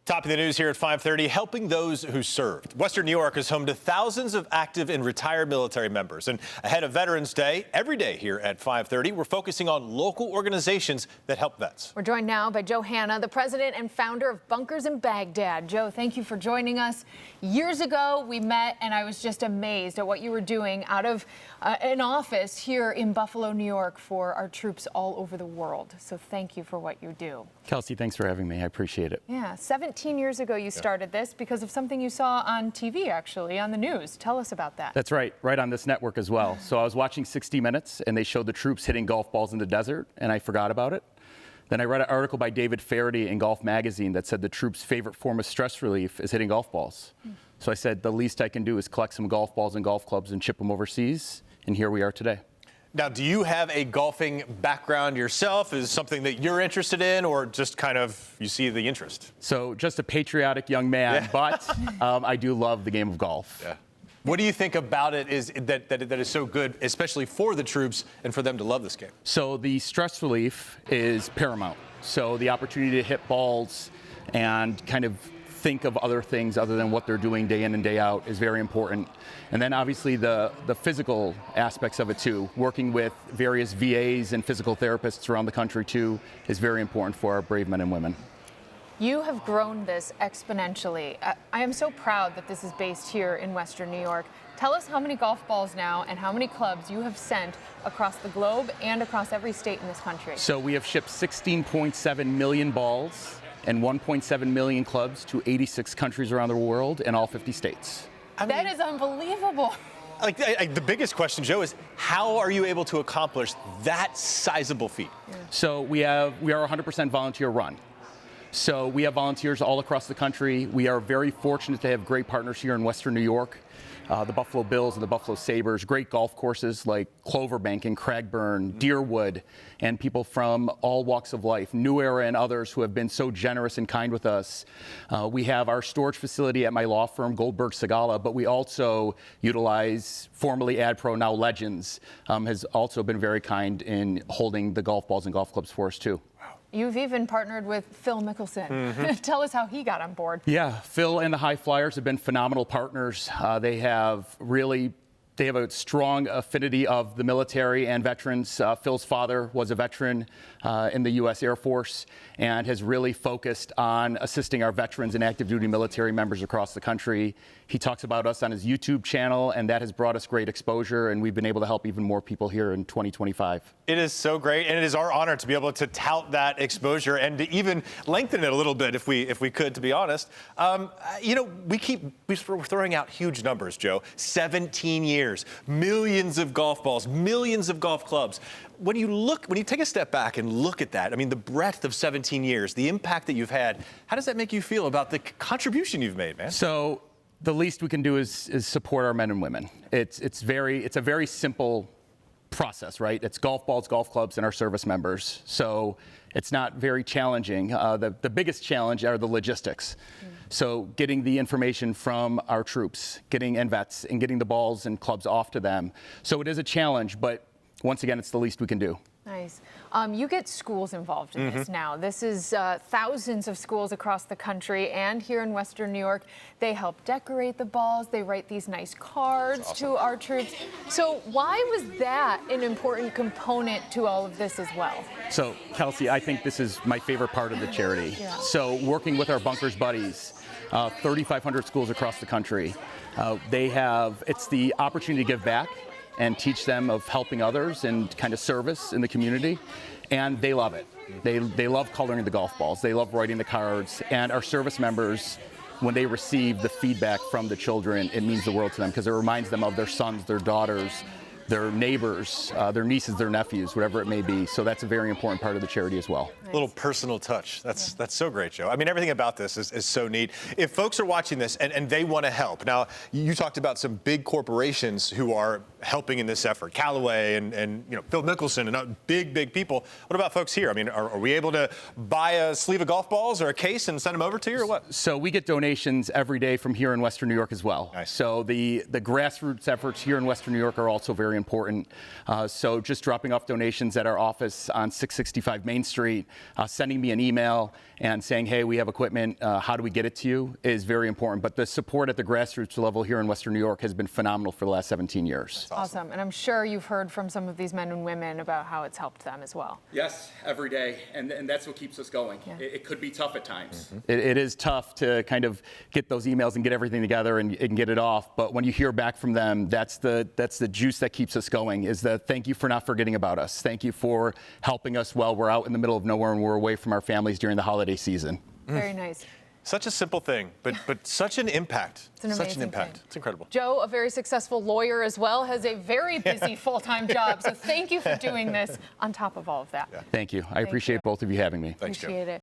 Top of the news here at 5:30, helping those who served. Western New York is home to thousands of active and retired military members. And ahead of Veterans Day, every day here at 5:30, we're focusing on local organizations that help vets. We're joined now by Joe Hanna, the president and founder of Bunkers in Baghdad. Joe, thank you for joining us. Years ago, we met, and I was just amazed at what you were doing out of an office here in Buffalo, New York, for our troops all over the world. So thank you for what you do. Kelsey, thanks for having me. I appreciate it. Yeah, 17 years ago you started this because of something you saw on TV, actually, on the news. Tell us about that. That's right on this network as well. So I was watching 60 Minutes, and they showed the troops hitting golf balls in the desert, and I forgot about it. Then I read an article by David Feherty in Golf Magazine that said the troops' favorite form of stress relief is hitting golf balls. So I said the least I can do is collect some golf balls and golf clubs and ship them overseas, and here we are today. Now, do you have a golfing background yourself? Is it something that you're interested in, or just kind of you see the interest? So just a patriotic young man, but I do love the game of golf. Yeah. What do you think about it is that is so good, especially for the troops and for them to love this game? So the stress relief is paramount. So the opportunity to hit balls and kind of think of other things other than what they're doing day in and day out is very important. And then obviously the physical aspects of it too, working with various VAs and physical therapists around the country too, is very important for our brave men and women. You have grown this exponentially. I am so proud that this is based here in Western New York. Tell us how many golf balls now and how many clubs you have sent across the globe and across every state in this country. So we have shipped 16.7 million balls and 1.7 million clubs to 86 countries around the world and all 50 states. That is unbelievable. The biggest question, Joe, is how are you able to accomplish that sizable feat? So we are 100% volunteer run. So we have volunteers all across the country. We are very fortunate to have great partners here in Western New York. The Buffalo Bills and the Buffalo Sabres, great golf courses like Cloverbank and Cragburn, Deerwood, and people from all walks of life, New Era and others who have been so generous and kind with us. We have our storage facility at my law firm, Goldberg Segala, but we also utilize formerly AdPro, now Legends, has also been very kind in holding the golf balls and golf clubs for us too. You've even partnered with Phil Mickelson. Tell us how he got on board. Yeah, Phil and the High Flyers have been phenomenal partners. They have a strong affinity of the military and veterans. Phil's father was a veteran in the U.S. Air Force and has really focused on assisting our veterans and active duty military members across the country. He talks about us on his YouTube channel, and that has brought us great exposure, and we've been able to help even more people here in 2025. It is so great, and it is our honor to be able to tout that exposure and to even lengthen it a little bit if we could, to be honest. We're throwing out huge numbers, Joe. 17 years, millions of golf balls, millions of golf clubs. When you take a step back and look at that, I mean, the breadth of 17 years, the impact that you've had, how does that make you feel about the contribution you've made, man? So the least we can do is support our men and women. It's a very simple process, right? It's golf balls, golf clubs, and our service members. So it's not very challenging. The biggest challenge are the logistics. So getting the information from our troops, and vets, and getting the balls and clubs off to them. So it is a challenge, but once again, it's the least we can do. Nice. You get schools involved in this now. This is thousands of schools across the country and here in Western New York. They help decorate the balls. They write these nice cards to our troops. So why was that an important component to all of this as well? So, Kelsey, I think this is my favorite part of the charity. So working with our Bunkers buddies, 3,500 schools across the country, it's the opportunity to give back and teach them of helping others and kind of service in the community. And they love it. They love coloring the golf balls. They love writing the cards. And our service members, when they receive the feedback from the children, it means the world to them because it reminds them of their sons, their daughters, their neighbors, their nieces, their nephews, whatever it may be. So that's a very important part of the charity as well. Nice. A little personal touch. That's so great, Joe. I mean, everything about this is so neat. If folks are watching this and they want to help, now you talked about some big corporations who are helping in this effort? Callaway and Phil Mickelson and big people. What about folks here? I mean, are we able to buy a sleeve of golf balls or a case and send them over to you, or what? So we get donations every day from here in Western New York as well. Nice. So the grassroots efforts here in Western New York are also very important. So just dropping off donations at our office on 665 Main Street, sending me an email and saying, hey, we have equipment, how do we get it to you, is very important. But the support at the grassroots level here in Western New York has been phenomenal for the last 17 years. Awesome. And I'm sure you've heard from some of these men and women about how it's helped them as well. Yes, every day. And that's what keeps us going. Yeah. It could be tough at times. It is tough to kind of get those emails and get everything together and get it off. But when you hear back from them, that's the juice that keeps us going, is the thank you for not forgetting about us. Thank you for helping us while we're out in the middle of nowhere and we're away from our families during the holiday season. Very nice. Such a simple thing, but such an impact. It's an such amazing an impact. thing. It's incredible. Joe, a very successful lawyer as well, has a very busy full-time job. So thank you for doing this on top of all of that. Thank you. I appreciate both of you having me. Thanks, Joe. Appreciate it.